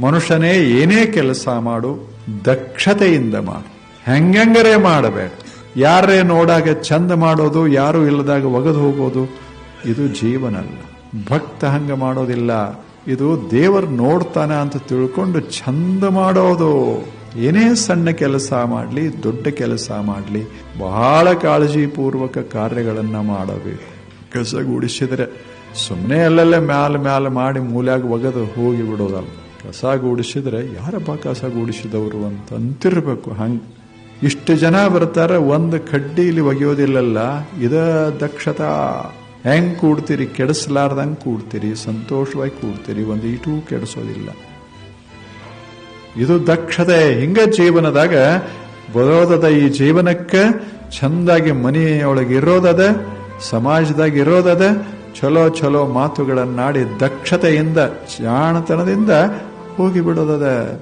ಮನುಷ್ಯನೇ ಏನೇ ಕೆಲಸ ಮಾಡು ದಕ್ಷತೆಯಿಂದ ಮಾಡು. ಹೆಂಗಂಗರೇ ಮಾಡಬೇಡ. ಯಾರೇ ನೋಡಾಗ ಚಂದ ಮಾಡೋದು, ಯಾರು ಇಲ್ಲದಾಗ ಒಗದು ಹೋಗೋದು, ಇದು ಜೀವನ ಅಲ್ಲ. ಭಕ್ತ ಹಂಗ ಮಾಡೋದಿಲ್ಲ. ಇದು ದೇವರು ನೋಡ್ತಾನೆ ಅಂತ ತಿಳ್ಕೊಂಡು ಚಂದ ಮಾಡೋದು. ಏನೇ ಸಣ್ಣ ಕೆಲಸ ಮಾಡಲಿ, ದೊಡ್ಡ ಕೆಲಸ ಮಾಡಲಿ, ಬಹಳ ಕಾಳಜಿಪೂರ್ವಕ ಕಾರ್ಯಗಳನ್ನ ಮಾಡಬೇಕು. ಕಸ ಗುಡಿಸಿದ್ರೆ ಸುಮ್ಮನೆ ಅಲ್ಲಲ್ಲೇ ಮ್ಯಾಲ ಮಾಡಿ ಮೂಲ್ಯಾಗ ಒಗದು ಹೋಗಿ ಬಿಡೋದಲ್ಲ. ಕಸ ಗೂಡಿಸಿದ್ರೆ ಯಾರಪ್ಪ ಕಸ ಗೂಡಿಸಿದವರು ಅಂತ ಅಂತಿರ್ಬೇಕು. ಹಂಗ ಇಷ್ಟು ಜನ ಬರ್ತಾರೆ, ಒಂದು ಕಡ್ಡಿ ಇಲ್ಲಿ ಒಗೆಯೋದಿಲ್ಲಲ್ಲ. ಇದ ದಕ್ಷತಾ. ಹೆಂಗ್ ಕೂಡ್ತೀರಿ? ಕೆಡಿಸ್ಲಾರ್ದಂಗ್ ಕೂಡ್ತೀರಿ, ಸಂತೋಷವಾಗಿ ಕೂಡ್ತೀರಿ, ಒಂದು ಈಟೂ ಕೆಡಿಸೋದಿಲ್ಲ. ಇದು ದಕ್ಷತೆ. ಹಿಂಗ ಜೀವನದಾಗ ಬರೋದದ. ಈ ಜೀವನಕ್ಕೆ ಚಂದಾಗಿ ಮನೆಯೊಳಗೆ ಇರೋದದ, ಸಮಾಜದಾಗ ಇರೋದದ. ಚಲೋ ಚಲೋ ಮಾತುಗಳನ್ನಾಡಿ ದಕ್ಷತೆಯಿಂದ, ಜಾಣತನದಿಂದ ಹೋಗಿಬಿಡೋದದ.